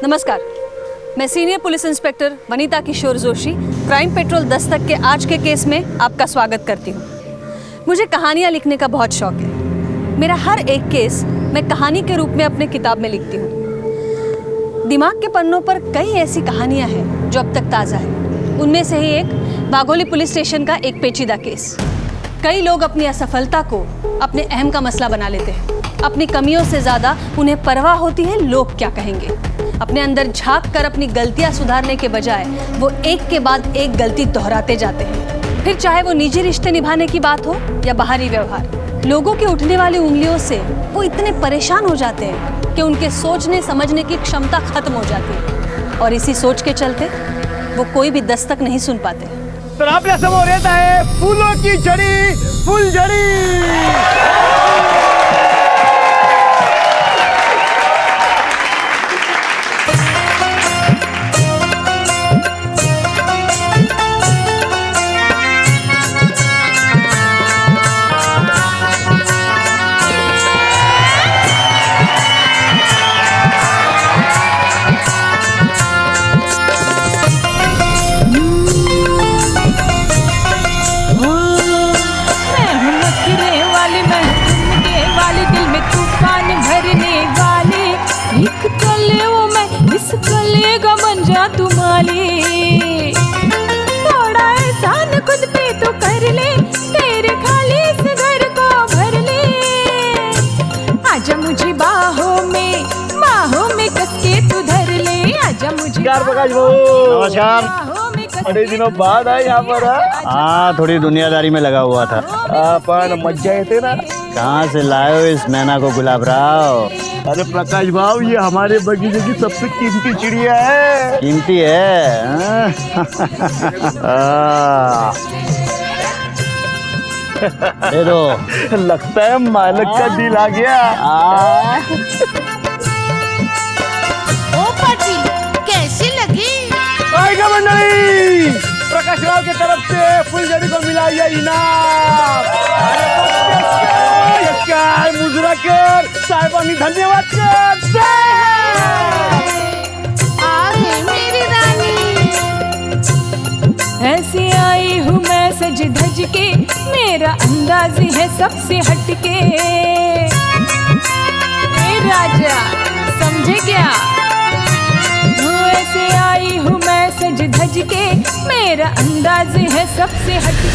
नमस्कार, मैं senior police inspector Vanita किशोर Joshi crime petrol Dastak के आज के केस में आपका स्वागत करती हूँ। मुझे कहानियाँ लिखने का बहुत शौक है। मेरा हर एक केस मैं कहानी के रूप में अपने किताब में लिखती हूँ। दिमाग के पन्नों पर कई ऐसी कहानियाँ हैं जो अब तक ताज़ा है। उनमें से ही एक वाघोली पुलिस स्टेशन का एक पेचीदा केस। कई लोग अपनी असफलता को अपने अहम का मसला बना लेते हैं। अपनी कमियों से ज़्यादा उन्हें परवाह होती है लोग क्या कहेंगे। अपने अंदर झांक कर अपनी गलतियां सुधारने के बजाय वो एक के बाद एक गलती दोहराते जाते हैं। फिर चाहे वो निजी रिश्ते निभाने की बात हो या बाहरी व्यवहार, लोगों की उठने वाली उंगलियों से वो इतने परेशान हो जाते हैं कि उनके सोचने समझने की क्षमता खत्म हो जाती है और इसी सोच के चलते वो कोई भी दस्तक नहीं सुन पाते। तर आपल्या समोर येत आहे फुलों की जड़ी फुलझड़ी। थोड़ा एहसान खुद पे तो कर ले, तेरे खाली इस घर को भर ले। आजा मुझे बाहों में कस के तू धर ले। आजा मुझे प्रकाश भाऊ, नमस्कार। बड़े दिनों बाद आए यहाँ पर। हाँ, थोड़ी दुनियादारी में लगा हुआ था। पर मज्जा येते ना। कहाँ से लाए हो इस मैना को गुलाब राव? अरे प्रकाश भाऊ, ये हमारे बगीचे की सबसे कीमती चिड़िया है। कीमती है हाँ? दे दो। लगता है मालिक का दिल आ गया। ओ पाटिल, कैसी लगी? आएगा मंडली, प्रकाश राव की तरफ से फुलझड़ी को मिला यह इनाम। मुजरा कर साहिबानी, धन्यवाद कर। आगे मेरी रानी। ऐसी आई हूँ मैं सज धज के, मेरा अंदाज है सबसे हटके। ए राजा समझे क्या? ऐसे आई हूँ मैं सज धज के, मेरा अंदाज है सबसे हटके।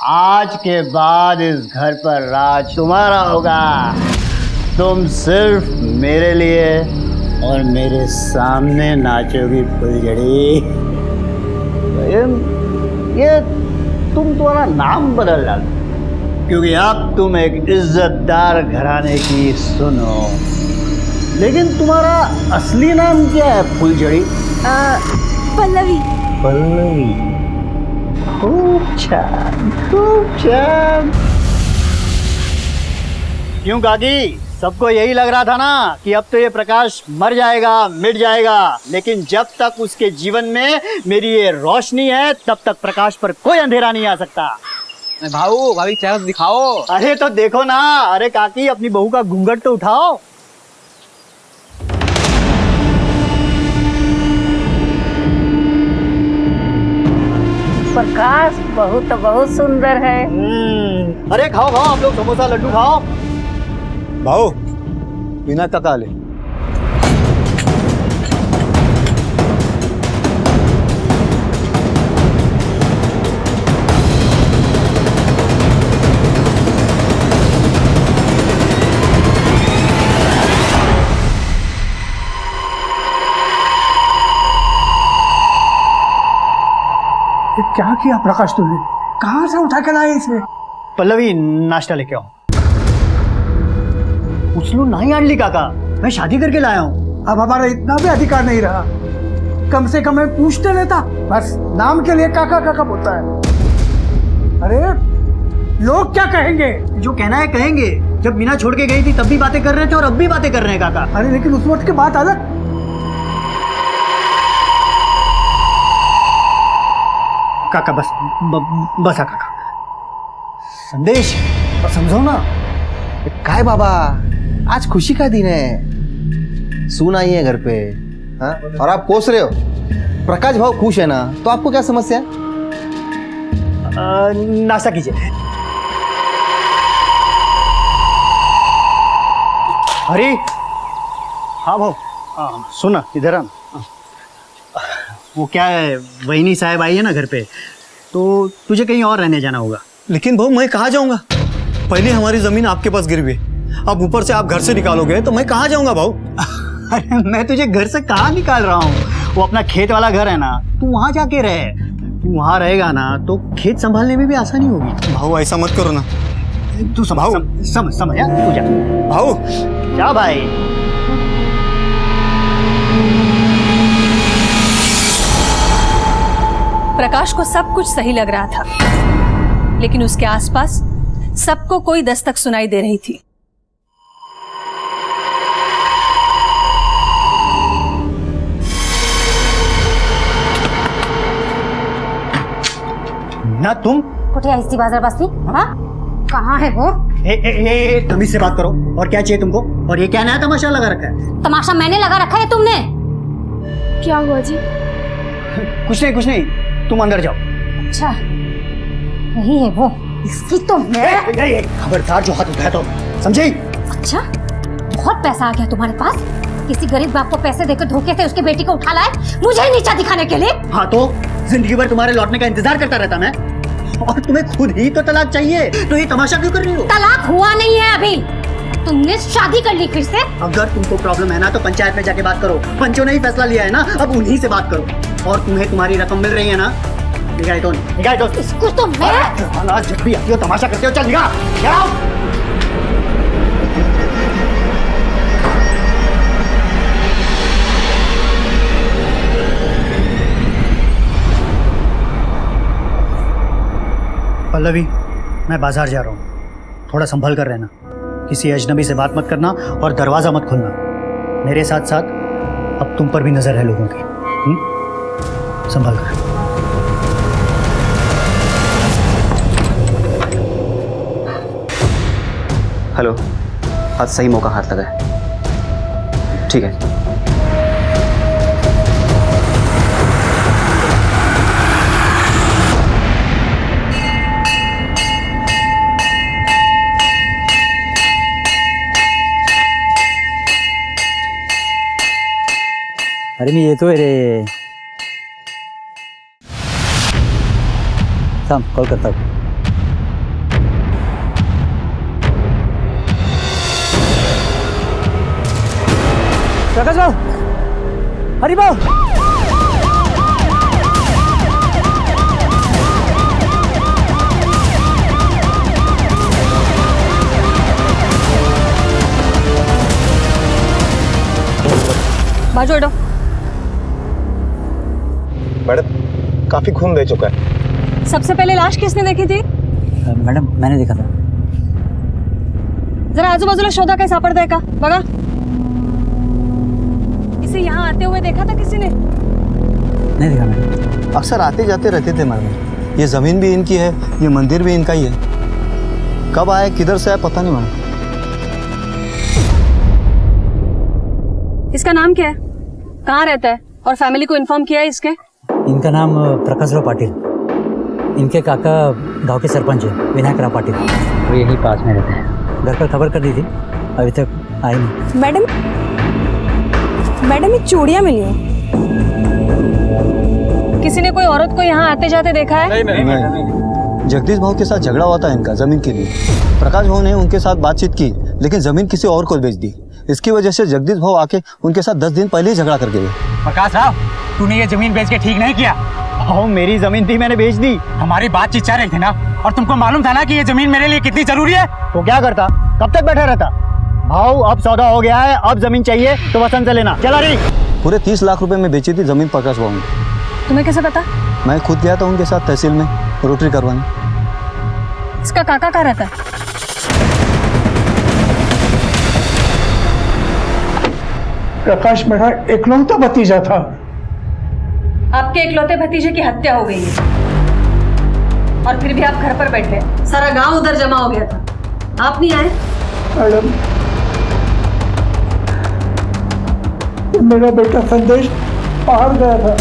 आज के बाद इस घर पर राज तुम्हारा होगा। तुम सिर्फ मेरे लिए और मेरे सामने नाचोगी फुलझड़ी। ये तुम तुम्हारा नाम बदल डालो, क्योंकि अब तुम एक इज्जतदार घराने की सुनो। लेकिन तुम्हारा असली नाम क्या है फुलझड़ी? पल्लवी। पल्लवी, खूब छान, खूब छान। क्यों काकी, सबको यही लग रहा था ना कि अब तो ये प्रकाश मर जाएगा, मिट जाएगा। लेकिन जब तक उसके जीवन में मेरी ये रोशनी है, तब तक प्रकाश पर कोई अंधेरा नहीं आ सकता। भाऊ, भाभी चेहरा दिखाओ। अरे तो देखो ना। अरे काकी, अपनी बहू का घूंघट तो उठाओ। प्रकाश बहुत सुंदर है। अरे खाओ खाओ, आप लोग समोसा लड्डू खाओ। भाऊ बिना तका ले। क्या किया प्रकाश तूने? कहाँ से उठा के लाए इसे? पल्लवी नाश्ता लेके आओ। उछलू नहीं आणली काका, मैं शादी करके लाया हूँ। अब हमारा इतना भी अधिकार नहीं रहा। कम से कम मैं पूछते रहता, बस नाम के लिए काका काका बोलता है। अरे लोग क्या कहेंगे? जो कहना है कहेंगे। जब मीना छोड़ के गई थी तब भी बातें कर रहे थे और अब भी बातें कर रहे हैं काका। अरे लेकिन उस वक्त की बात अलग। काका बस बसा काका। संदेश समझो ना। काय बाबा, आज खुशी का दिन है, सून आई है घर पे। हाँ? और आप कोस रहे हो। प्रकाश भाव खुश है ना, तो आपको क्या समस्या है? नाश्ता कीजिए। अरे हाँ भाऊ, सुना इधर आ। वो क्या है, वहीनी साहब आई है ना घर पे, तो तुझे कहीं और रहने जाना होगा। लेकिन भाऊ मैं कहाँ जाऊंगा? पहले हमारी जमीन आपके पास गिर गई, अब ऊपर से आप घर से निकालोगे तो मैं कहाँ जाऊंगा भाऊ? अरे मैं तुझे घर से कहाँ निकाल रहा हूँ, वो अपना खेत वाला घर है ना, तू वहाँ जाके रहे। तू वहाँ रहेगा ना तो खेत संभालने में भी आसानी होगी। भाऊ ऐसा मत करो ना। तू समझ यार, तू जा भाऊ। जा भाई। प्रकाश को सब कुछ सही लग रहा था, लेकिन उसके आसपास सबको कोई दस्तक सुनाई दे रही थी। ना तुम कुठे आहेस ती बाजार बसती? हाँ, कहाँ है वो? तमीज से बात करो। और क्या चाहिए तुमको? और ये क्या नया तमाशा लगा रखा है? तमाशा मैंने लगा रखा है, तुमने? क्या हुआ जी? कुछ नहीं, तुम अंदर जाओ। अच्छा, यही है वो। इसकी तो मैं। खबरदार जो हाथ उठाया तो समझे? अच्छा, बहुत पैसा आ गया तुम्हारे पास? किसी गरीब बाप को पैसे देकर धोखे से उसकी बेटी को उठा लाए, मुझे नीचा दिखाने के लिए? हाँ तो जिंदगी भर तुम्हारे लौटने का इंतजार करता रहता मैं, और तुम्हें खुद ही तो तलाक चाहिए, तो ये तमाशा क्यों कर रही हो? तलाक हुआ नहीं है अभी, तुमने शादी कर ली फिर से। अगर तुमको प्रॉब्लम है ना तो पंचायत में जाके बात करो। पंचों ने ही फैसला लिया है ना, अब उन्हीं से बात करो। और तुम्हें तुम्हारी रकम मिल रही है ना, निगाह दो। इसको तो मैं। जब भी आती हो तमाशा करते हो, चल निगाह। जाओ। पल्लवी, मैं बाजार जा रहा हूँ, थोड़ा संभल कर रहना। किसी अजनबी से बात मत करना और दरवाजा मत खोलना। मेरे साथ साथ अब तुम पर भी नजर है लोगों की। संभल कर। हेलो, आज सही मौका हाथ लगा है। ठीक है। अरे मी येतोय रे. थांब, कॉल करता. प्रकाश भाऊ, हरी भाऊ. बाजू हटो. मैडम, काफी खून बह चुका है. सबसे पहले लाश किसने देखी थी? मैडम, मैंने देखा था. जरा आजूबाजूला शोधा, काही सापडतंय का बघा. इसे यहाँ आते हुए देखा था किसी ने? नहीं देखा मैडम. अक्सर आते जाते रहते थे मैडम. ये जमीन भी इनकी है, ये मंदिर भी इनका ही है. कब आए, किधर से आए, पता नहीं मैडम. इसका नाम क्या है, कहाँ रहता है और फैमिली को इन्फॉर्म किया है इसके? इनका नाम प्रकाशराव पाटिल. इनके काका गांव के सरपंच है, विनायकराव पाटिल. वो यहीं पास में रहते हैं. घर पर खबर कर दी थी, अभी तक आई नहीं. मैडम ये चूड़ियाँ मिली हैं. किसी ने कोई औरत को यहाँ आते जाते देखा है? नहीं. जगदीश भाव के साथ झगड़ा हुआ था इनका जमीन के लिए. प्रकाश भाव ने उनके साथ बातचीत की, लेकिन जमीन किसी और को बेच दी. इसकी वजह से जगदीश भाव आके उनके साथ 10 दिन पहले ही झगड़ा कर गए. प्रकाश राव, तूने ये जमीन बेच के ठीक नहीं किया. भाव मेरी जमीन थी, मैंने बेच दी। हमारी बातचीत चल रही थी ना, और तुमको मालूम था ना कि ये जमीन मेरे लिए कितनी जरूरी है। तो क्या करता, कब तक बैठा रहता? भाव अब सौदा हो गया है, अब जमीन चाहिए तो वसंत से लेना। चला रही। पूरे 30 लाख रुपए में बेची थी जमीन प्रकाश भाव ने। तुम्हें कैसे पता? मैं खुद गया था उनके साथ तहसील में रोटरी करवाने। इसका काका कहाँ रहता है? प्रकाश मेरा इकलौता भतीजा था। आपके इकलौते भतीजे की हत्या हो गई है और फिर भी आप घर पर बैठे। सारा गांव उधर जमा हो गया था, आप नहीं आए। मैडम, मेरा बेटा संदेश बाहर गया था,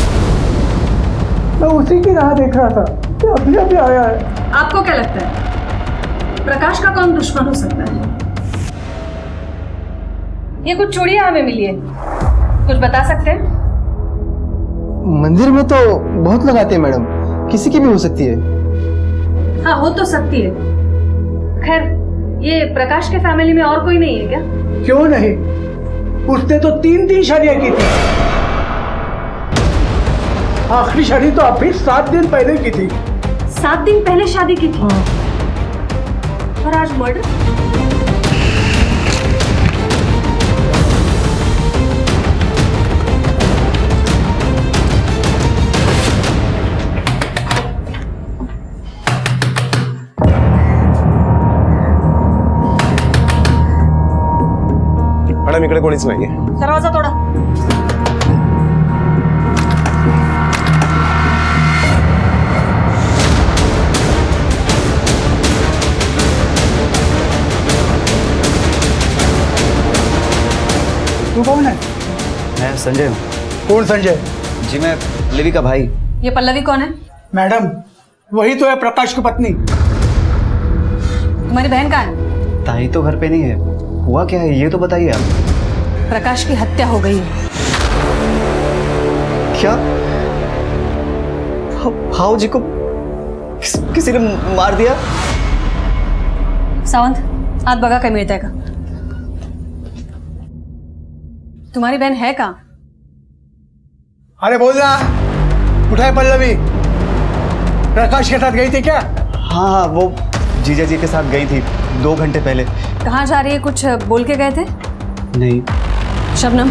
मैं उसी की राह देख रहा था कि अभी अभी आया है। आपको क्या लगता है प्रकाश का कौन दुश्मन हो सकता है? ये कुछ चूड़ियां हमें मिली है, कुछ बता सकते हैं? मंदिर में तो बहुत लगाते हैं मैडम, किसी की भी हो सकती है। हाँ, हो तो सकती है। खैर, ये प्रकाश के फैमिली में और कोई नहीं है क्या? क्यों नहीं, उसने तो 3 शादियां की थी। आखिरी शादी तो अभी 7 दिन पहले की थी। 7 दिन पहले शादी की थी और आज मर्डर। मॅडम इकडे कोणीच नाहीये. दरवाजा तोड़ा। तू कौन है? मैं संजय हूँ। कौन संजय? जी मैं पल्लवी का भाई। ये पल्लवी कौन है? मैडम, वही तो है प्रकाश की पत्नी। तुम्हारी बहन कहाँ है? ताई तो घर पे नहीं है। हुआ क्या है ये तो बताइए आप। प्रकाश की हत्या हो गई है। क्या? भाव जी को किसी ने मार दिया? सावंत, आत बघा काय मिळतंय का? तुम्हारी बहन है कहाँ? अरे बोल ना, उठाए पल्लवी। प्रकाश के साथ गई थी क्या? हाँ हाँ, वो जीजा जी के साथ गई थी 2 घंटे पहले। कहाँ जा रही है, कुछ बोल के गए थे? नहीं। शबनम,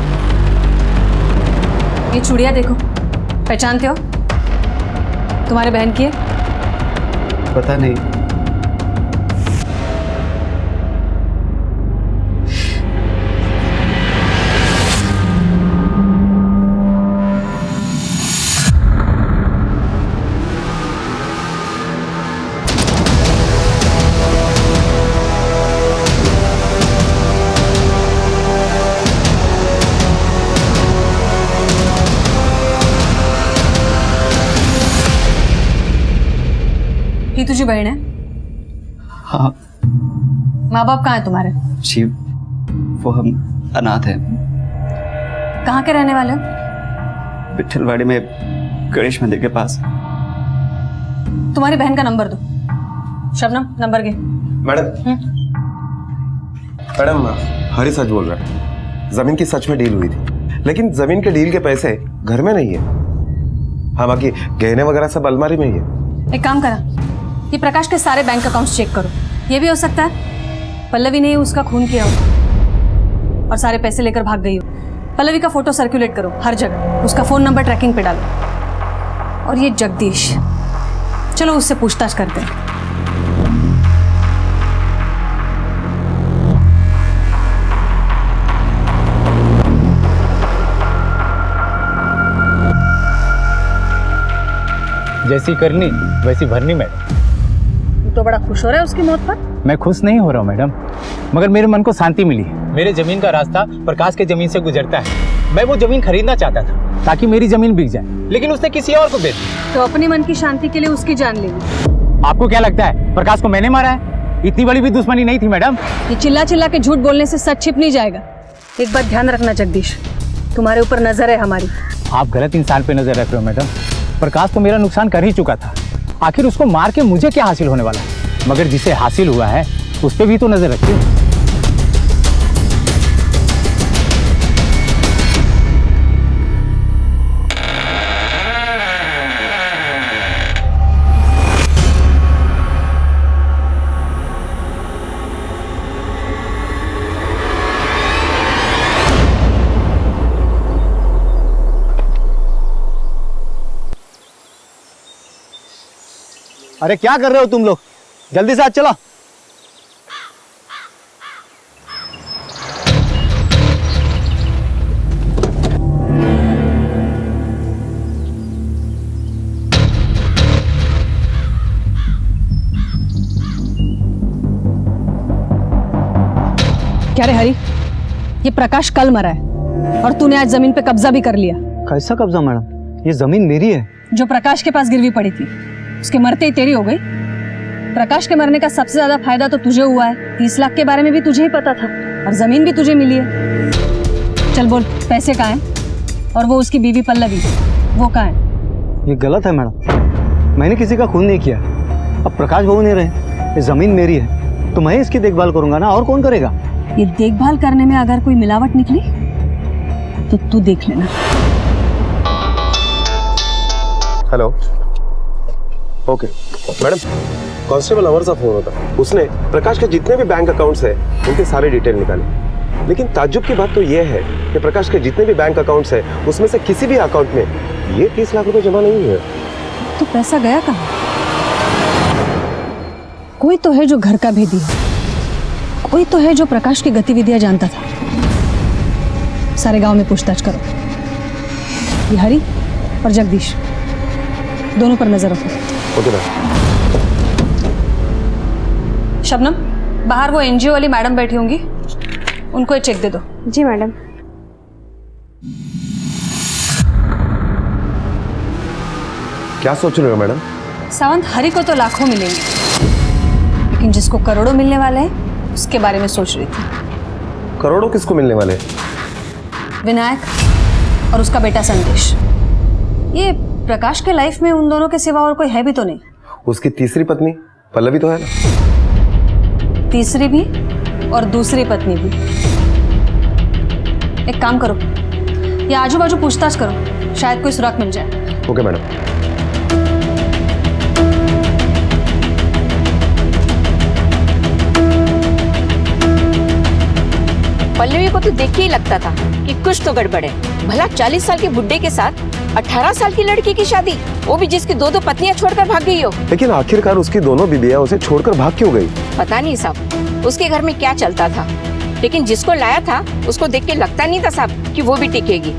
ये चूड़ियाँ देखो, पहचानते हो? तुम्हारे बहन की है? पता नहीं। ही तुझी बहन है? हाँ। माँ बाप कहाँ है तुम्हारे? जी वो हम अनाथ हैं। कहाँ के रहने वाले हो? विठलवाड़ी में गणेश मंदिर के पास। तुम्हारी बहन का नंबर दो। शबनम, नंबर के। मैडम, मैडम हरी सच बोल रहा है। जमीन की सच में डील हुई थी, लेकिन जमीन के डील के पैसे घर में नहीं है। हाँ, बाकी गहने वगैरह सब अलमारी में ही है। एक काम करा, ये प्रकाश के सारे बैंक अकाउंट्स चेक करो। ये भी हो सकता है पल्लवी ने उसका खून किया हो और सारे पैसे लेकर भाग गई हो। पल्लवी का फोटो सर्कुलेट करो हर जगह, उसका फोन नंबर ट्रैकिंग पे डालो। और ये जगदीश, चलो उससे पूछताछ करते हैं। जैसी करनी वैसी भरनी मैडम। तो बड़ा खुश हो रहा है उसकी मौत पर? मैं खुश नहीं हो रहा हूँ मैडम, मगर मेरे मन को शांति मिली है। मेरे जमीन का रास्ता प्रकाश के जमीन से गुजरता है। मैं वो जमीन खरीदना चाहता था ताकि मेरी जमीन बिक जाए, लेकिन उसने किसी और को बेच दी। तो अपने मन की शांति के लिए उसकी जान लेगी। आपको क्या लगता है प्रकाश को मैंने मारा है? इतनी बड़ी भी दुश्मनी नहीं थी मैडम। ये चिल्ला चिल्ला के झूठ बोलने से सच छिप नहीं जाएगा। एक बात ध्यान रखना जगदीश, तुम्हारे ऊपर नजर है हमारी। आप गलत इंसान पे नजर रख रहे हो मैडम। प्रकाश तो मेरा नुकसान कर ही चुका था, आखिर उसको मार के मुझे क्या हासिल होने वाला है? मगर जिसे हासिल हुआ है उस पे भी तो नजर रखिए। अरे क्या कर रहे हो तुम लोग? जल्दी से आज चलो। क्या रे हरी, ये प्रकाश कल मरा है और तूने आज जमीन पे कब्जा भी कर लिया। कैसा कब्जा मैडम? ये जमीन मेरी है। जो प्रकाश के पास गिरवी पड़ी थी उसके मरते ही तेरी हो गई। प्रकाश के मरने का सबसे ज्यादा फायदा तो तुझे हुआ है। 30 लाख के बारे में भी तुझे ही पता था और जमीन भी तुझे मिली है। चल बोल, पैसे कहाँ हैं? और वो उसकी बीवी पल्लवी, वो कहाँ है? ये गलत है मैडम, मैंने किसी का खून नहीं किया। अब प्रकाश बहू नहीं रहे, ये जमीन मेरी है तो मैं इसकी देखभाल करूंगा ना, और कौन करेगा? ये देखभाल करने में अगर कोई मिलावट निकली तो तू देख लेना। हेलो, ओके मैडम, कांस्टेबल अमर सा फोन होता। उसने प्रकाश के जितने भी बैंक अकाउंट्स हैं उनके सारे डिटेल निकाले, लेकिन ताज्जुब की बात तो ये है कि प्रकाश के जितने भी बैंक अकाउंट्स हैं उसमें से किसी भी अकाउंट में ये 30 लाख रुपए जमा नहीं हुए। तो पैसा गया कहाँ? कोई तो है जो घर का भेदी है, कोई तो है जो प्रकाश की गतिविधियां जानता था। सारे गांव में पूछताछ करो। ये हरी और जगदीश दोनों पर नजर रखो। Okay ma'am. शबनम, बाहर वो एनजीओ वाली मैडम बैठी होंगी, उनको ये चेक दे दो। जी मैडम। क्या सोच रहे हो मैडम? सावंत, हरी को तो लाखों मिलेंगे, लेकिन जिसको करोड़ों मिलने वाले हैं उसके बारे में सोच रही थी। करोड़ों किसको मिलने वाले? विनायक और उसका बेटा संदेश। ये प्रकाश के लाइफ में उन दोनों के सिवा और कोई है भी तो नहीं। उसकी तीसरी पत्नी पल्लवी तो है ना? तीसरी भी और दूसरी पत्नी भी। एक काम करो, ये आजू बाजू पूछताछ करो, शायद कोई सुराग मिल जाए। Okay madam. पल्लवी को तो देख के ही लगता था कि कुछ तो गड़बड़ है। भला 40 साल के बुड्ढे के साथ 18 साल की लड़की की शादी, वो भी जिसकी 2 पत्नियां छोड़कर भाग गई हो। लेकिन आखिरकार उसकी दोनों बीबियां उसे छोड़कर भाग क्यों गई? पता नहीं साहब, उसके घर में क्या चलता था, लेकिन जिसको लाया था उसको देख के लगता नहीं था साहब कि वो भी टिकेगी।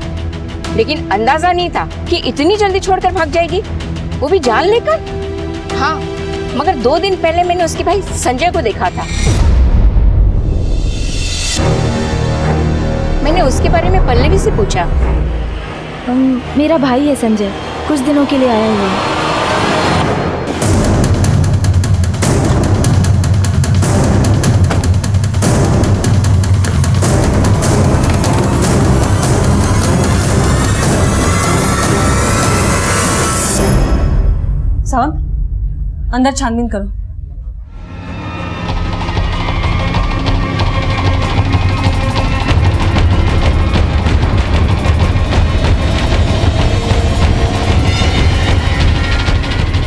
लेकिन अंदाजा नहीं था कि इतनी जल्दी छोड़कर भाग जाएगी, वो भी जान लेकर। हाँ, मगर 2 दिन पहले मैंने उसके भाई संजय को देखा था। मैंने उसके बारे में पल्लवी से पूछा। मेरा भाई है संजय, कुछ दिनों के लिए आया हुआ है। सावंत, अंदर छानबीन करो।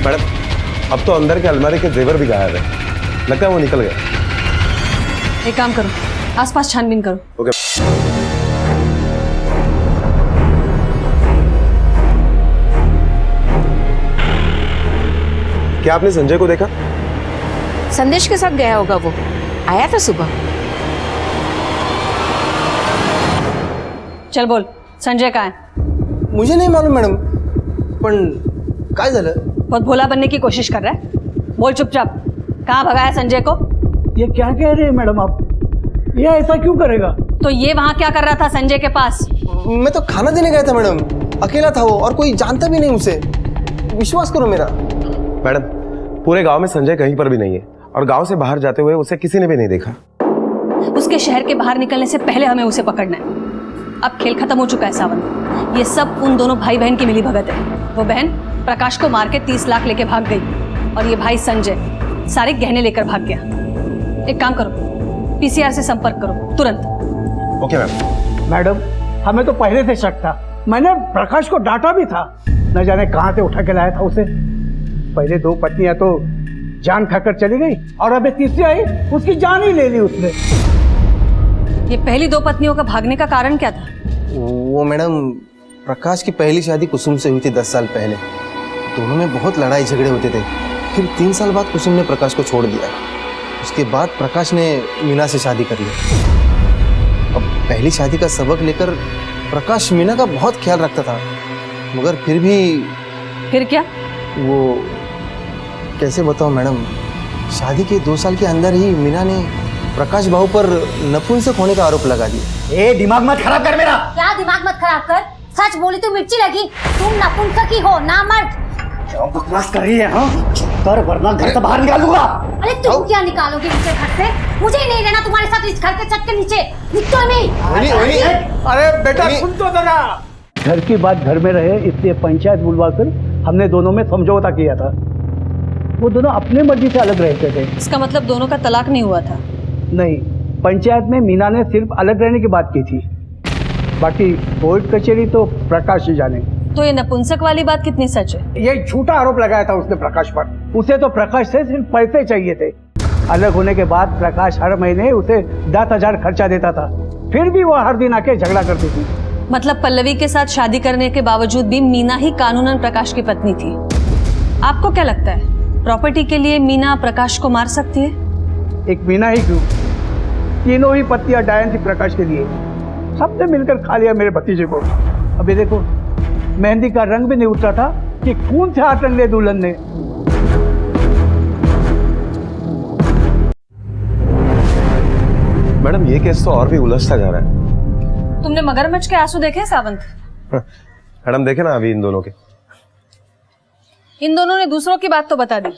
मैडम, अब तो अंदर के अलमारी के जेवर भी गायब है, लगता है वो निकल गया। एक काम करो, आसपास छानबीन करो। ओके। क्या आपने संजय को देखा? संदेश के साथ गया होगा, वो आया था सुबह। चल बोल, संजय कहाँ है? मुझे नहीं मालूम मैडम, पण काय झालं? बहुत भोला बनने की कोशिश कर रहा है। बोल चुपचाप, कहाँ भगाया संजय को? ये क्या कह रहे हैं मैडम आप? ये ऐसा क्यों करेगा? तो ये वहाँ क्या कर रहा था संजय के पास? मैं तो खाना देने गया था मैडम, अकेला था वो और कोई जानता भी नहीं उसे, विश्वास करो मेरा। मैडम, पूरे गांव में संजय कहीं पर भी नहीं है और गांव से बाहर जाते हुए उसे किसी ने भी नहीं देखा। उसके शहर के बाहर निकलने से पहले हमें उसे पकड़ना है। अब खेल खत्म हो चुका है सावंत, ये सब उन दोनों भाई बहन की मिली भगत है। वो बहन प्रकाश को मार के 30 लाख लेके भाग गई और ये भाई संजय सारे गहने लेकर भाग गया। एक काम करो, पीसीआर से संपर्क करो तुरंत। Okay ma'am. मैडम, हमें तो पहले से शक था, मैंने प्रकाश को डांटा भी था, न जाने कहाँ से उठा के लाया था उसे। पहले 2 पत्नियां तो जान खाकर चली गई और अब तीसरी आई, उसकी जान ही ले ली उसने। ये पहली 2 पत्नियों का भागने का कारण क्या था? वो मैडम, प्रकाश की पहली शादी कुसुम से हुई थी 10 साल पहले। दोनों में बहुत लड़ाई झगड़े होते थे, फिर 3 साल बाद कुसुम ने प्रकाश को छोड़ दिया। उसके बाद प्रकाश ने मीना से शादी कर ली। अब पहली शादी का सबक लेकर प्रकाश मीना का बहुत ख्याल रखता था, मगर फिर क्या? वो कैसे बताऊं मैडम, शादी के 2 साल के अंदर ही मीना ने प्रकाश भाऊ पर नपुंसक होने का आरोप लगा दिया। ए दिमाग मत खराब कर मेरा। क्या दिमाग मत खराब कर? सच बोली तो मिर्ची लगी। तुम नपुंसक ही हो, ना मर्द। क्या बकवास कर रही है? हाँ, कर वरना घर से बाहर निकालूंगा। अरे तुम क्या निकालोगे नीचे घर से? मुझे ही नहीं रहना तुम्हारे साथ इस घर के छत के नीचे। निकलो नहीं। अरे बेटा सुन तो जरा, घर की बात घर में रहे इसलिए पंचायत बुलवाकर हमने दोनों में समझौता किया था। वो दोनों अपने मर्जी से अलग रहते थे। इसका मतलब दोनों का तलाक नहीं हुआ था? नहीं, पंचायत में मीना ने सिर्फ अलग रहने की बात की थी, बाकी कोर्ट कचहरी तो प्रकाश ही जाने। तो ये नपुंसक वाली बात कितनी सच है? ये झूठा आरोप लगाया था उसने प्रकाश पर। उसे तो प्रकाश से सिर्फ पैसे चाहिए थे। अलग होने के बाद प्रकाश हर महीने उसे 10,000 खर्चा देता था, फिर भी वो हर दिन आके झगड़ा करती थी। मतलब पल्लवी के साथ शादी करने के बावजूद भी मीना ही कानूनन प्रकाश की पत्नी थी। आपको क्या लगता है प्रॉपर्टी के लिए मीना प्रकाश को मार सकती है? एक मीना ही क्यों, तीनों ही पत्नियां डायन थी प्रकाश के लिए। सबने मिलकर खा लिया मेरे भतीजे को। अभी देखो, मेहंदी का रंग भी नहीं उतरा था कि खून से हाथ रंग ले दुल्हन ने। मैडम ये केस तो और भी उलझता जा रहा है। तुमने मगरमच्छ के आंसू देखे सावंत? मैडम देखे ना अभी इन दोनों के। इन दोनों ने दूसरों की बात तो बता दी,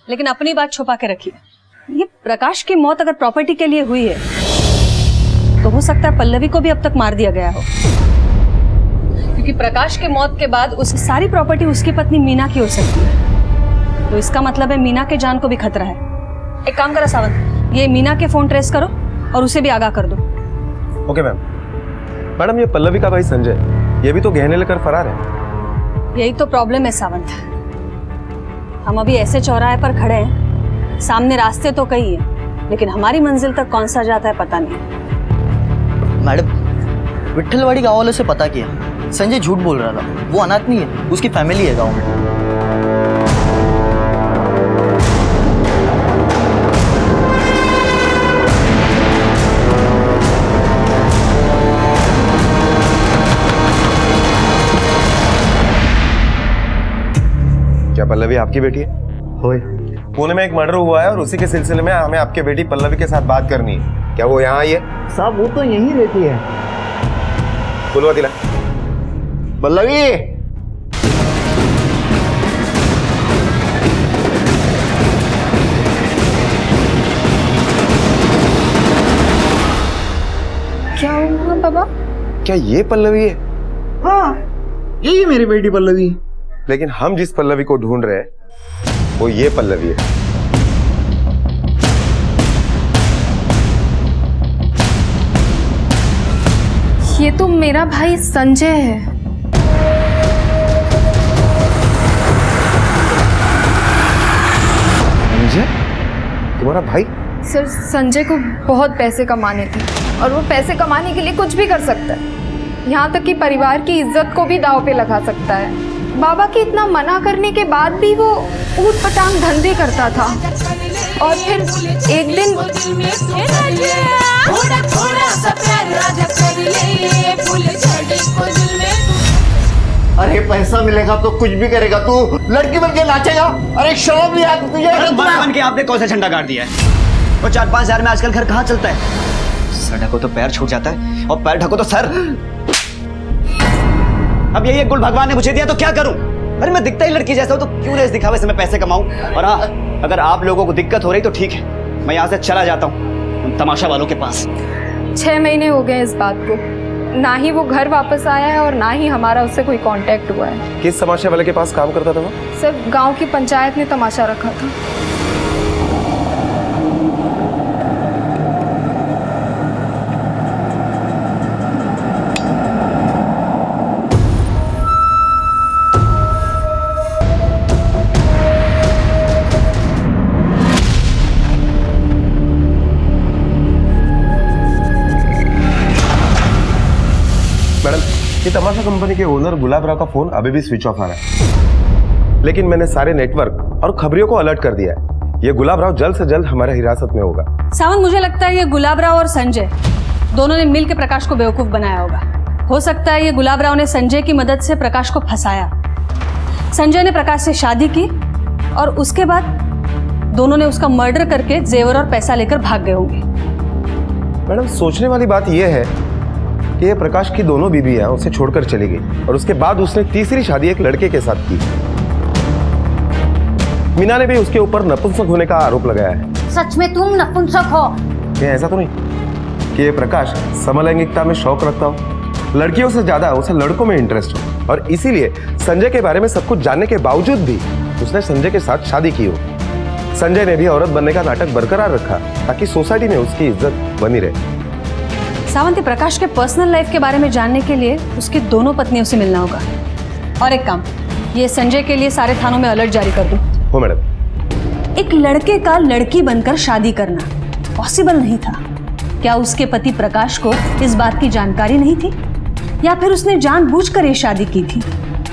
लेकिन अपनी बात छुपा के रखी है। ये प्रकाश की मौत अगर प्रॉपर्टी के लिए हुई है तो हो सकता है पल्लवी को भी अब तक मार दिया गया हो, क्योंकि प्रकाश के मौत के बाद उसकी सारी प्रॉपर्टी उसकी पत्नी मीना की हो सकती है। तो इसका मतलब है मीना के जान को भी खतरा है। एक काम करो सावंत, ये मीना के फोन ट्रेस करो और उसे भी आगाह कर दो। Okay ma'am. मैडम ये पल्लवी का भाई संजय, ये भी तो गहने लेकर फरार है। यही तो प्रॉब्लम है सावंत। हम अभी ऐसे चौराहे पर खड़े हैं, सामने रास्ते तो कई हैं, लेकिन हमारी मंजिल तक कौन सा जाता है पता नहीं। मैडम, विट्ठलवाड़ी गांव वालों से पता किया, संजय झूठ बोल रहा था। वो अनाथ नहीं है, उसकी फैमिली है गांव में। क्या पल्लवी आपकी बेटी है? होय। पुणे में एक मर्डर हुआ है और उसी के सिलसिले में हमें आपके बेटी पल्लवी के साथ बात करनी है। क्या वो यहाँ आई है? साहब वो तो यहीं रहती है। बुलवा दिला। पल्लवी, क्या हुआ बाबा? क्या ये पल्लवी है? हाँ, यही मेरी बेटी पल्लवी। लेकिन हम जिस पल्लवी को ढूंढ रहे हैं वो ये पल्लवी है। ये तो मेरा भाई संजय है। संजय? तुम्हारा भाई? सर, संजय को बहुत पैसे कमाने थे और वो पैसे कमाने के लिए कुछ भी कर सकता है, यहाँ तक कि परिवार की इज्जत को भी दांव पे लगा सकता है। बाबा के इतना मना करने के बाद भी वो ऊट-पटांग धंधे करता था और फिर एक दिन अरे पैसा मिलेगा तो कुछ भी करेगा। तू लड़की बन के नाचेगा। अरे शर्म नहीं आती तुझे? बन के आपने कौन सा झंडा गाड़ दिया है? और 4-5 हजार में आजकल घर कहाँ चलता है? सर ढको तो पैर छूट जाता है और पैर ढको तो सर। अब यही एक गुण भगवान ने मुझे दिया तो क्या करूं? अरे मैं दिखता ही लड़की जैसा हूं तो क्यों रेस दिखावे से मैं पैसे कमाऊं? और हाँ, अगर आप लोगों को दिक्कत हो रही तो ठीक है, मैं यहाँ से चला जाता हूँ उन तमाशा वालों के पास। 6 महीने हो गए इस बात को, ना ही वो घर वापस आया है और ना ही हमारा उससे कोई कांटेक्ट हुआ है। किस तमाशे वाले के पास काम करता था वो? सर, गांव की पंचायत ने तमाशा रखा था। मैडम, ये तमाशा कंपनी के ओनर गुलाब राव का फोन अभी भी स्विच ऑफ आ रहा है। लेकिन मैंने सारे नेटवर्क और खबरियों को अलर्ट कर दिया है। ये गुलाब राव जल्द से जल्द हमारे हिरासत में होगा। सावंत, मुझे लगता है ये गुलाब राव और संजय दोनों ने मिलकर प्रकाश को बेवकूफ बनाया होगा। हो सकता है ये गुलाब राव ने संजय की मदद से प्रकाश को फंसाया। संजय ने प्रकाश से शादी की और उसके बाद दोनों ने उसका मर्डर करके जेवर और पैसा लेकर भाग गए होंगे। मैडम, सोचने वाली बात यह है कि ये प्रकाश की दोनों बीबियां उसे छोड़कर चली गई और उसके बाद उसने तीसरी शादी एक लड़के के साथ की। मीना ने भी उसके ऊपर नपुंसक होने का आरोप लगाया है। सच में तुम नपुंसक हो? ये ऐसा तो नहीं कि ये प्रकाश समलैंगिकता में शौक रखता हो, लड़कियों से ज्यादा उसे लड़कों में इंटरेस्ट हो, और इसीलिए संजय के बारे में सब कुछ जानने के बावजूद भी उसने संजय के साथ शादी की हो। संजय ने भी औरत बनने का नाटक बरकरार रखा ताकि सोसाइटी में उसकी इज्जत बनी रहे। सावंत, प्रकाश के पर्सनल लाइफ के बारे में जानने के लिए उसकी दोनों पत्नियों से मिलना होगा। और एक काम, ये संजय के लिए सारे थानों में अलर्ट जारी कर दूं। हो मैडम। एक लड़के का लड़की बनकर शादी करना पॉसिबल नहीं था। क्या उसके पति प्रकाश को इस बात की जानकारी नहीं थी, या फिर उसने जानबूझकर ये शादी की थी?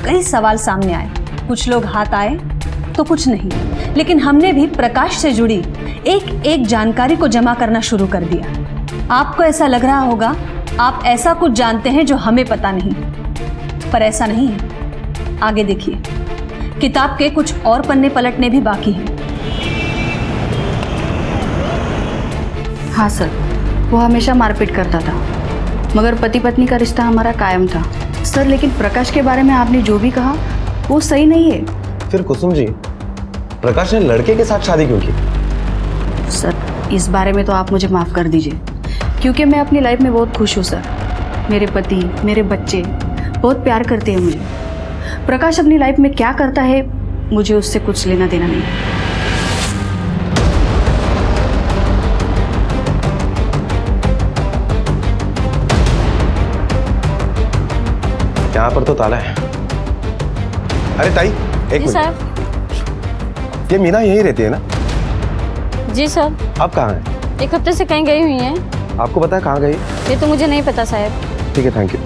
कई सवाल सामने आए, कुछ लोग हाथ आए तो कुछ नहीं, लेकिन हमने भी प्रकाश से जुड़ी एक एक जानकारी को जमा करना शुरू कर दिया। आपको ऐसा लग रहा होगा आप ऐसा कुछ जानते हैं जो हमें पता नहीं, पर ऐसा नहीं है। आगे देखिए, किताब के कुछ और पन्ने पलटने भी बाकी हैं। हाँ सर, वो हमेशा मारपीट करता था, मगर पति पत्नी का रिश्ता हमारा कायम था। सर, लेकिन प्रकाश के बारे में आपने जो भी कहा वो सही नहीं है। फिर कुसुम जी, प्रकाश ने लड़के के साथ शादी क्यों की? सर, इस बारे में तो आप मुझे माफ़ कर दीजिए, क्योंकि मैं अपनी लाइफ में बहुत खुश हूँ सर। मेरे पति, मेरे बच्चे बहुत प्यार करते हैं मुझे। प्रकाश अपनी लाइफ में क्या करता है मुझे उससे कुछ लेना देना नहीं। यहाँ पर तो ताला है। अरे ताई, एक जी सर। मिनट। ये मीना यहीं रहती है ना? जी सर। आप कहाँ हैं? एक हफ्ते से कहीं गई हुई हैं। आपको पता है कहाँ गई? ये तो मुझे नहीं पता साहब। ठीक है, थैंक यू।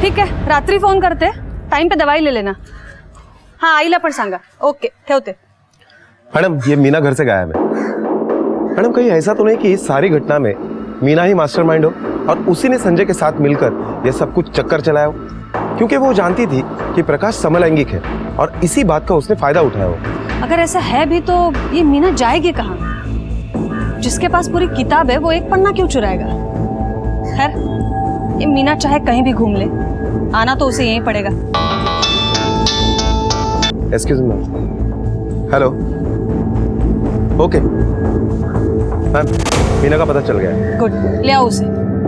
ठीक है, रात्रि फोन करते, टाइम पे दवाई ले लेना। हाँ, आईला पण सांगा। ओके, ठेवते। मैडम, ये मीना घर से गायब है। मैडम, कहीं ऐसा तो नहीं कि इस सारी घटना में मीना ही मास्टरमाइंड हो और उसी ने संजय के साथ मिलकर ये सब कुछ चक्कर चलाया हो? क्योंकि वो जानती थी कि प्रकाश समलैंगिक है और इसी बात का उसने फायदा उठाया हो। अगर ऐसा है भी तो ये मीना जाएगी कहाँ? जिसके पास पूरी किताब है वो एक पन्ना क्यों चुराएगा? खैर, ये मीना चाहे कहीं भी घूम ले, आना तो उसे यहीं पड़ेगा। Excuse me. Hello. Okay ma'am, Meena का पता चल गया है। गुड, ले आओ उसे।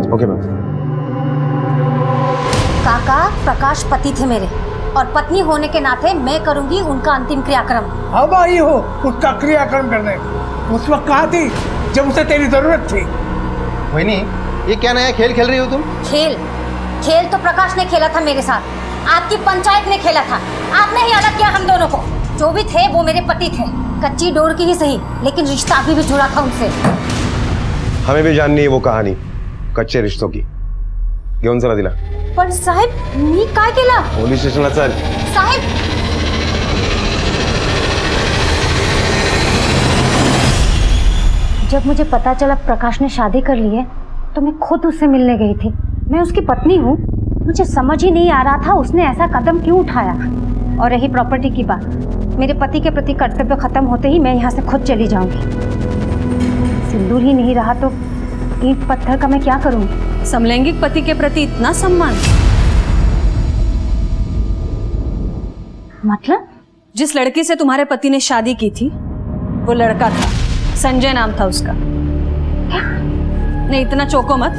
Okay ma'am. काका, प्रकाश पति थे मेरे और पत्नी होने के नाते मैं करूंगी उनका अंतिम क्रियाक्रम। अब आई हो उसका क्रियाक्रम करने? उस वक्त कहाँ थी जब उसे तेरी जरूरत थी? वही नहीं, ये क्या नया खेल खेल रही हो तुम? खेल तो प्रकाश ने खेला था मेरे साथ, आपकी पंचायत ने खेला था। आपने ही अलग किया हम दोनों को। जो भी थे वो मेरे पति थे, कच्ची डोर की ही सही, लेकिन रिश्ता अभी भी जुड़ा था उनसे। हमें भी जाननी है वो कहानी कच्चे रिश्तों की। घेऊन चला दिला। पण साहेब, मी काय केला? पोलीस स्टेशनला चल। साहेब, जब मुझे पता चला प्रकाश ने शादी कर ली है तो मैं खुद उससे मिलने गई थी। मैं उसकी पत्नी हूँ, मुझे समझ ही नहीं आ रहा था उसने ऐसा कदम क्यों उठाया। और रही प्रॉपर्टी की बात, मेरे पति के प्रति कर्तव्य खत्म होते ही मैं यहाँ से खुद चली जाऊंगी। सिंदूर ही नहीं रहा तो ईंट पत्थर का मैं क्या करूंगी? समलैंगिक पति के प्रति इतना सम्मान? मतलब? जिस लड़की से तुम्हारे पति ने शादी की थी वो लड़का था, संजय नाम था उसका। नहीं, इतना चौंको मत,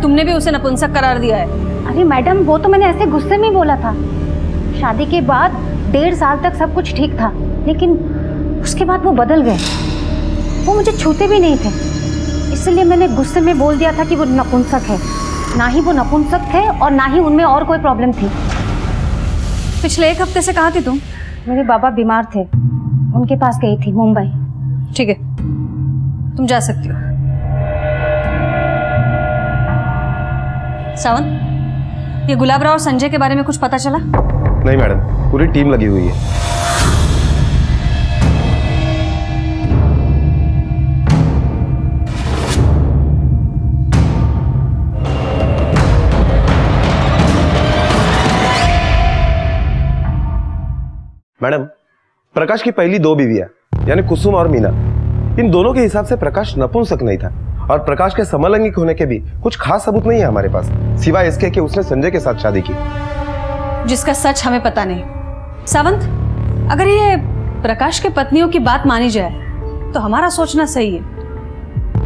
तुमने भी उसे नपुंसक करार दिया है। अरे मैडम, वो तो मैंने ऐसे गुस्से में बोला था। शादी के बाद 1.5 साल तक सब कुछ ठीक था, लेकिन उसके बाद वो बदल गए। वो मुझे छूते भी नहीं थे, इसलिए मैंने गुस्से में बोल दिया था कि वो नपुंसक है। ना ही वो नपुंसक थे और ना ही उनमें और कोई प्रॉब्लम थी। पिछले 1 हफ्ते से कहाँ थी तुम? मेरे बाबा बीमार थे, उनके पास गई थी, मुंबई। ठीक है, तुम जा सकती हो। सावंत, ये गुलाब राव और संजय के बारे में कुछ पता चला? नहीं मैडम, पूरी टीम लगी हुई है। मैडम, प्रकाश की पहली 2 बीवियां यानी कुसुम और मीना, इन दोनों के हिसाब से प्रकाश नपुंसक नहीं था और प्रकाश के समलैंगिक होने के भी कुछ खास सबूत नहीं है हमारे पास, सिवाय इसके कि उसने संजय के साथ शादी की, जिसका सच हमें पता नहीं। सावंत, अगर ये प्रकाश के पत्नियों की बात मानी जाए तो हमारा सोचना सही है।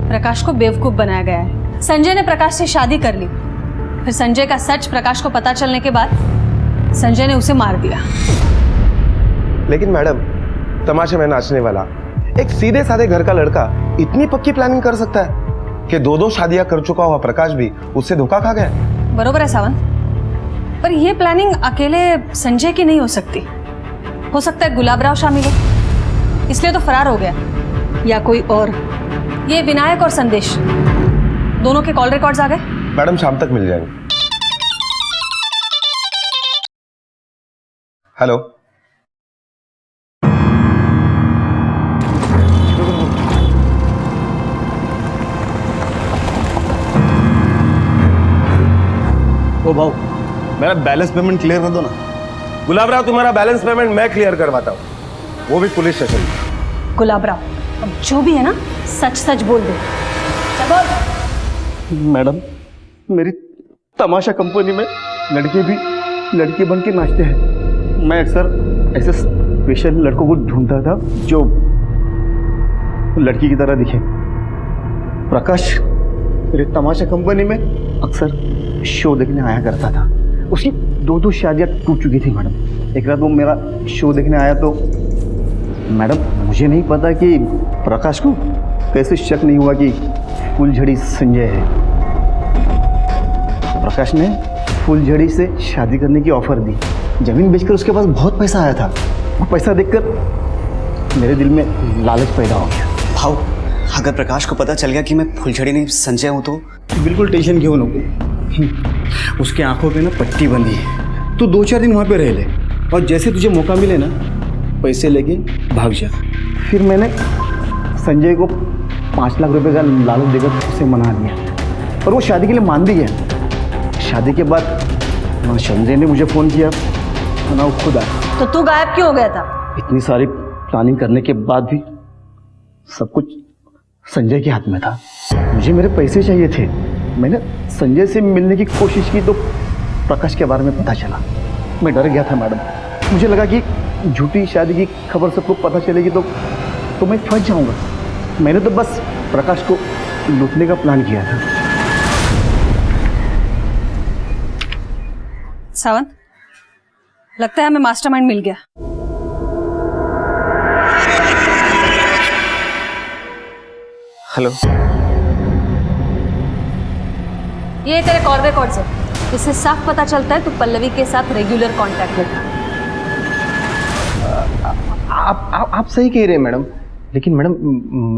प्रकाश को बेवकूफ बनाया गया है। संजय ने प्रकाश से शादी कर ली, फिर संजय का सच प्रकाश को पता चलने के बाद संजय ने उसे मार दिया। लेकिन मैडम, तमाशे में नाचने वाला एक सीधे साधे घर का लड़का इतनी पक्की प्लानिंग कर सकता है कि 2 शादियां कर चुका हुआ प्रकाश भी उससे धोखा खा गया। बरोबर है सावंत, पर यह प्लानिंग अकेले संजय की नहीं हो सकती। हो सकता है गुलाबराव शामिल हो, इसलिए तो फरार हो गया, या कोई और। ये विनायक और संदेश दोनों के कॉल रिकॉर्ड्स आ गए? मैडम, शाम तक मिल जाएंगे। हेलो, ओ भाऊ, मेरा बैलेंस पेमेंट क्लियर कर दो ना। गुलाबराव, तुम्हारा बैलेंस पेमेंट मैं क्लियर करवाता हूँ, वो भी पुलिस स्टेशन में। गुलाबराव, अब जो भी है ना, सच सच बोल दे। चल बोल। मैडम, मेरी तमाशा कंपनी में लड़के भी लड़के बन के नाचते हैं। मैं अक्सर ऐसे स्पेशल लड़कों को ढूंढता था जो लड़की की तरह दिखे। प्रकाश मेरे तमाशा कंपनी में अक्सर शो देखने आया करता था। उसकी 2 शादियां टूट चुकी थी मैडम। एक रात वो मेरा शो देखने आया तो मैडम, मुझे नहीं पता कि प्रकाश को कैसे शक नहीं हुआ कि फूलझड़ी संजय है। प्रकाश ने फूलझड़ी से शादी करने की ऑफर दी। जमीन बेचकर उसके पास बहुत पैसा आया था। वो पैसा देखकर मेरे दिल में लालच पैदा हो गया। भाव, अगर प्रकाश को पता चल गया कि मैं फुलझड़ी नहीं संजय हूँ तो? बिल्कुल टेंशन क्यों लो, उसके आंखों पे ना पट्टी बंधी है। तू 2-4 दिन वहाँ पे रह ले और जैसे तुझे मौका मिले ना, पैसे लेके भाग जा। फिर मैंने संजय को 5 लाख रुपए का लालच देकर उसे मना दिया और वो शादी के लिए मान भी गया। शादी के बाद ना संजय ने मुझे फ़ोन किया ना वो खुद आया। तो तू गायब क्यों हो गया था? इतनी सारी प्लानिंग करने के बाद भी सब कुछ संजय के हाथ में था। मुझे मेरे पैसे चाहिए थे। मैंने संजय से मिलने की कोशिश की तो प्रकाश के बारे में पता चला। मैं डर गया था मैडम। मुझे लगा कि झूठी शादी की खबर सबको पता चलेगी तो मैं फंस जाऊंगा। मैंने तो बस प्रकाश को लूटने का प्लान किया था। सावंत, लगता है हमें मास्टरमाइंड मिल गया। हेलो, ये तेरे कॉल रिकॉर्ड्स है। इससे साफ पता चलता है तू पल्लवी के साथ रेगुलर कांटेक्ट में था। आप सही कह रहे हैं मैडम, लेकिन मैडम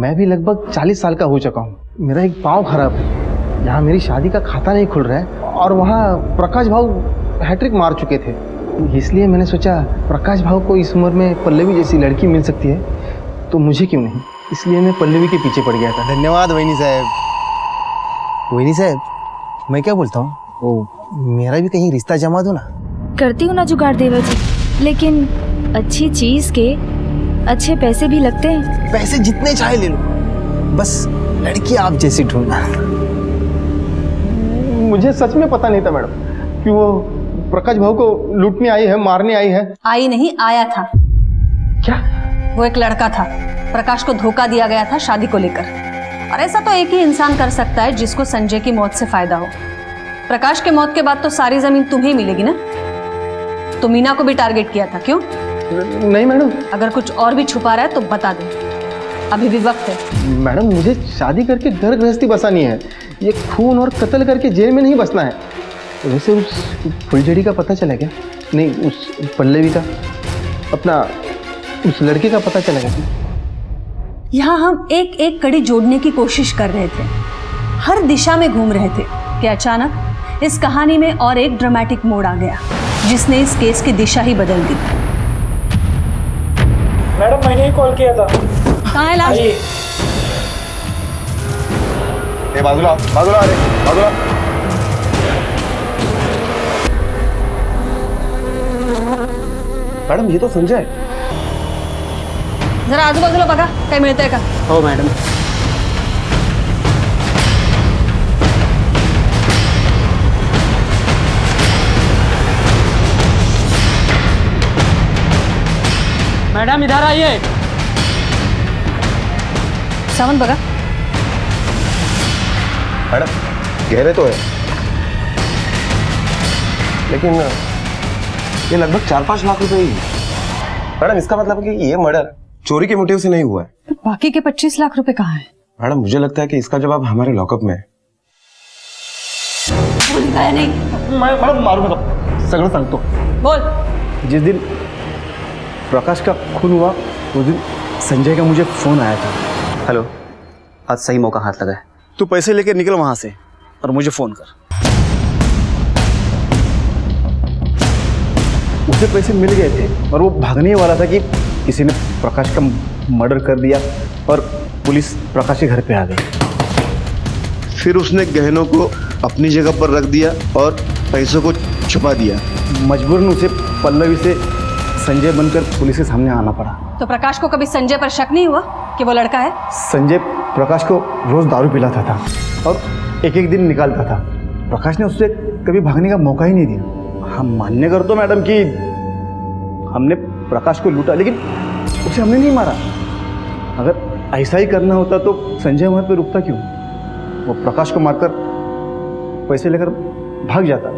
मैं भी लगभग 40 साल का हो चुका हूँ। मेरा एक पाँव खराब है, यहाँ मेरी शादी का खाता नहीं खुल रहा है और वहाँ प्रकाश भाव हैट्रिक मार चुके थे। इसलिए मैंने सोचा प्रकाश भाव को इस उम्र में पल्लवी जैसी लड़की मिल सकती है तो मुझे क्यों नहीं, इसलिए मैं पल्लवी के पीछे पड़ गया था। धन्यवाद वैनी साहब। वैनी साहब, मैं क्या बोलता हूँ, वो मेरा भी कहीं रिश्ता जमा दो ना। करती हूँ ना जुगाड़ देवर जी, लेकिन अच्छी चीज के अच्छे पैसे भी लगते हैं। पैसे जितने चाहे ले लो, बस लड़की आप जैसी ढूंढना। मुझे सच में पता नहीं था मैडम कि वो प्रकाश भाव को लूटने आई है, मारने आई है। आई नहीं, आया था। क्या? वो एक लड़का था। प्रकाश को धोखा दिया गया था शादी को लेकर। और ऐसा तो एक ही इंसान कर सकता है जिसको संजय की मौत से फायदा हो। प्रकाश के मौत के बाद तो सारी जमीन तुम्हें मिलेगी ना। तो मीना को भी टारगेट किया था, क्यों? नहीं मैडम। अगर कुछ और भी छुपा रहा है तो बता दे, अभी भी वक्त है। मैडम, मुझे शादी करके घर गृहस्थी बसानी है, ये खून और कत्ल करके जेल में नहीं बसना है। वैसे उस फुलझड़ी का पता चला क्या? नहीं, उस पल्लवी का, अपना उस लड़के का पता चला क्या? यहाँ हम एक एक कड़ी जोड़ने की कोशिश कर रहे थे, हर दिशा में घूम रहे थे कि अचानक इस कहानी में और एक ड्रामेटिक मोड़ आ गया। जिसने इस केस की दिशा ही बदल दी। मैडम मैंने ही कॉल किया था। कहाँ है लाश? बाजूला बाजूला, अरे बाजूला। मैडम ये तो संजय है। जरा आजूबाजूला बघा, काय मिळतंय का? हो मॅडम. मैडम इधर आइए. सावंत बघा. मैडम गहरे तो है, लेकिन ये लगभग 4-5 लाख रुपए ही है। मैडम इसका मतलब कि ये मर्डर चोरी के मोटिव से नहीं हुआ है। तो बाकी के 25 लाख रुपए कहाँ हैं? मैडम मुझे लगता है कि इसका जवाब हमारे लॉकअप में है। नहीं मैडम मारू नका, सगळं सांगतो. बोल. जिस दिन प्रकाश का खून हुआ उस दिन संजय का मुझे फोन आया था. हेलो, आज सही मौका हाथ लगा है. तू पैसे लेकर निकल वहां से और मुझे फोन कर. उसे पैसे मिल गए थे और वो भागने वाला था कि किसी ने प्रकाश का मर्डर कर दिया और पुलिस प्रकाश के घर पे आ गई. फिर उसने गहनों को अपनी जगह पर रख दिया और पैसों को छुपा दिया. मजबूरन उसे पल्लवी से संजय बनकर पुलिस के सामने आना पड़ा. तो प्रकाश को कभी संजय पर शक नहीं हुआ कि वो लड़का है? संजय प्रकाश को रोज दारू पिलाता था और एक एक दिन निकालता था. प्रकाश ने उससे कभी भागने का मौका ही नहीं दिया. हम मान्य कर दो मैडम कि हमने प्रकाश को लूटा, लेकिन उसे हमने नहीं मारा. अगर ऐसा ही करना होता तो संजय वहां पे रुकता क्यों? वो प्रकाश को मारकर पैसे लेकर भाग जाता.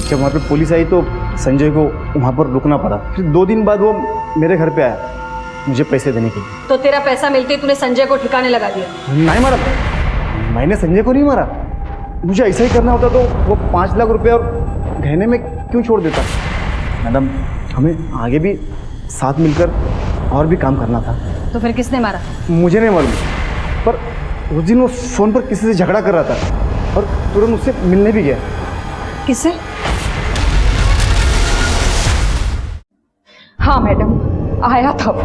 जब वहाँ पे पुलिस आई तो संजय को वहाँ पर रुकना पड़ा. फिर 2 दिन बाद वो मेरे घर पे आया मुझे पैसे देने के लिए. तो तेरा पैसा मिलते ही तूने संजय को ठिकाने लगा दिया? नहीं मारा, मैंने संजय को नहीं मारा. मुझे ऐसा ही करना होता तो वो 5 लाख रुपए और गहने में क्यों छोड़ देता? मैडम हमें आगे भी साथ मिलकर और भी काम करना था. तो फिर किसने मारा? मुझे नहीं मालूम, पर उस दिन वो फोन पर किसी से झगड़ा कर रहा था और तुरंत उससे मिलने भी गया. किससे? हाँ मैडम, आया था वो,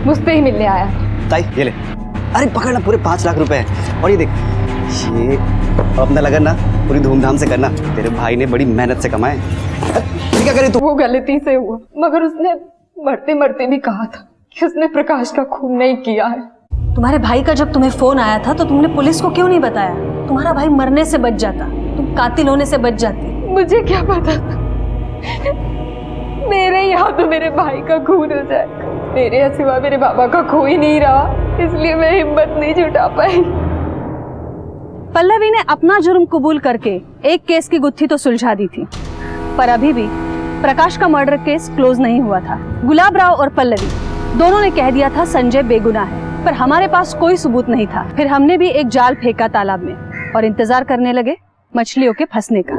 मुझसे ही मिलने आया. ताई ये ले. अरे पकड़ ना, पूरे 5 लाख रुपए है. और ये देख, ये अपना लगन ना पूरी धूमधाम से करना. तेरे भाई ने बड़ी मेहनत से कमाए. क्या करे तू? वो गलती से हुआ, मगर उसने मरते मरते भी कहा था कि उसने प्रकाश का खून नहीं किया है. तुम्हारे भाई का जब तुम्हें फोन आया था तो तुमने पुलिस को क्यों नहीं बताया? तुम्हारा भाई मरने से बच जाता, तुम कातिल होने से बच जाती. मुझे क्या पता था मेरे यहाँ तो मेरे भाई का खून हो जाएगा. मेरे सिवा मेरे बाबा का कोई नहीं रहा, इसलिए मैं हिम्मत नहीं जुटा पाई. पल्लवी ने अपना जुर्म कबूल करके एक केस की गुत्थी तो सुलझा दी थी, पर अभी भी प्रकाश का मर्डर केस क्लोज नहीं हुआ था. गुलाब राव और पल्लवी दोनों ने कह दिया था संजय बेगुनाह है, पर हमारे पास कोई सबूत नहीं था. फिर हमने भी एक जाल फेंका तालाब में और इंतजार करने लगे मछलियों के फंसने का.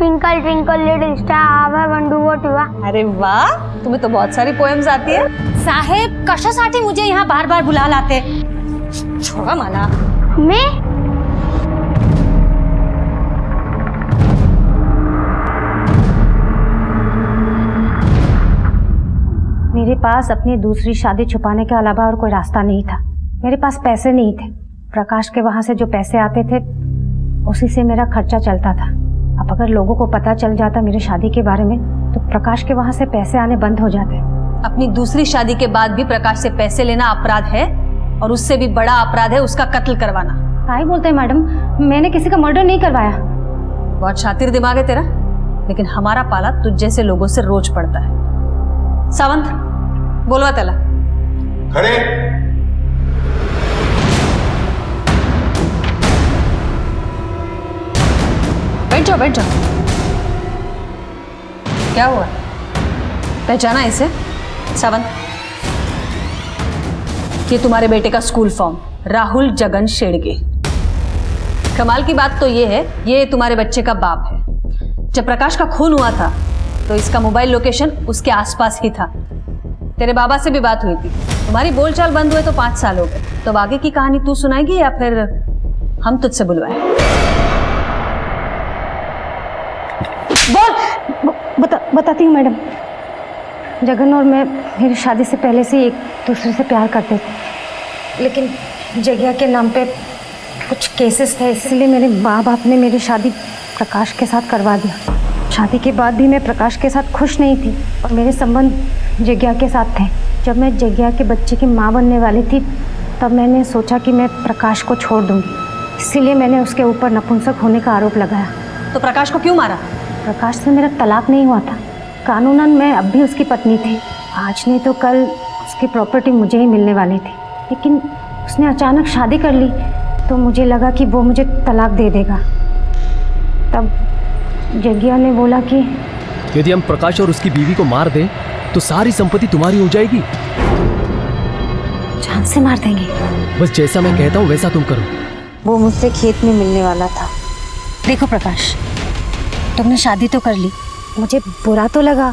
Twinkle twinkle little star how I do what you are. अरे वाह, तुम्हें तो बहुत सारी पोएम्स आती है. साहेब कशासाठी मुझे यहाँ बार बार बुला लाते? छोड़ा मला. मैं मेरे पास अपनी दूसरी शादी छुपाने के अलावा और कोई रास्ता नहीं था. मेरे पास पैसे नहीं थे. प्रकाश के वहां से जो पैसे आते थे उसी से मेरा खर्चा चलता था. अब अगर लोगों को पता चल जाता मेरी शादी के बारे में तो प्रकाश के वहां से पैसे आने बंद हो जाते. अपनी दूसरी शादी के बाद भी प्रकाश से पैसे लेना अपराध है और उससे भी बड़ा अपराध है उसका कत्ल करवाना. क्या बोलते हैं मैडम, मैंने किसी का मर्डर नहीं करवाया. बहुत शातिर दिमाग है तेरा, लेकिन हमारा पाला तुझ जैसे लोगों से रोज पड़ता है. सावंत बोलवा त्याला. खड़े. बैठ जाओ बैठ जाओ. क्या हुआ, पहचाना इसे? सावंत, ये तुम्हारे बेटे का स्कूल फॉर्म, राहुल जगन शेड़गे. कमाल की बात तो ये है, ये तुम्हारे बच्चे का बाप है. जब प्रकाश का खून हुआ था तो इसका मोबाइल लोकेशन उसके आसपास ही था। तेरे बाबा से भी बात हुई थी, तुम्हारी बोलचाल बंद हुए तो 5 साल हो गए। तो आगे की कहानी तू सुनाएगी या फिर हम तुझसे बुलवाएं? बताती हूँ मैडम। जगन और मैं मेरी शादी से पहले से एक दूसरे से प्यार करते थे, लेकिन जगह के नाम पे कुछ केसेस थे, इसलिए मेरे माँ बाप ने मेरी शादी प्रकाश के साथ करवा दिया। शादी के बाद भी मैं प्रकाश के साथ खुश नहीं थी और मेरे संबंध जग्या के साथ थे। जब मैं जग्या के बच्चे की माँ बनने वाली थी तब मैंने सोचा कि मैं प्रकाश को छोड़ दूंगी, इसीलिए मैंने उसके ऊपर नपुंसक होने का आरोप लगाया। तो प्रकाश को क्यों मारा? प्रकाश से मेरा तलाक नहीं हुआ था, कानूनन मैं अब भी उसकी पत्नी थी। आज नहीं तो कल उसकी प्रॉपर्टी मुझे ही मिलने वाली थी, लेकिन उसने अचानक शादी कर ली तो मुझे लगा कि वो मुझे तलाक दे देगा। तब जग्या ने बोला कि यदि हम प्रकाश और उसकी बीवी को मार दें तो सारी संपत्ति तुम्हारी हो जाएगी। जान से मार देंगे। बस जैसा मैं कहता हूँ वैसा तुम करो। वो मुझसे खेत में मिलने वाला था। देखो प्रकाश, तुमने शादी तो कर ली, मुझे बुरा तो लगा,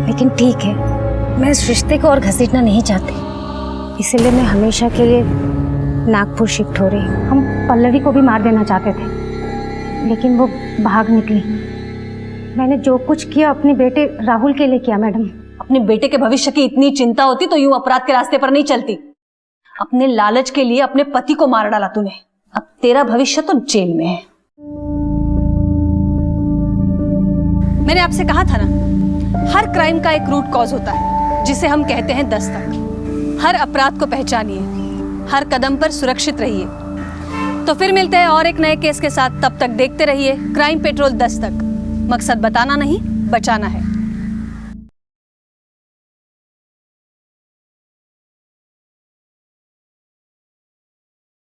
लेकिन ठीक है, मैं इस रिश्ते को और घसीटना नहीं चाहती, इसलिए मैं हमेशा के लिए नागपुर शिफ्ट हो रही हूँ। हम पल्लवी को भी मार देना चाहते थे, लेकिन वो भाग निकली। मैंने जो कुछ किया अपने बेटे राहुल के लिए किया मैडम। अपने बेटे के भविष्य की इतनी चिंता होती तो यूं अपराध के रास्ते पर नहीं चलती। अपने लालच के लिए अपने पति को मार डाला तूने। अब तेरा भविष्य तो जेल में है। मैंने आपसे कहा था ना, हर क्राइम का एक रूट कॉज होता है जिसे हम कहते हैं दस्तक। हर अपराध को पहचानिए, हर कदम पर सुरक्षित रहिए। तो फिर मिलते हैं और एक नए केस के साथ। तब तक देखते रहिए क्राइम पेट्रोल दस्तक। मकसद बताना नहीं, बचाना है।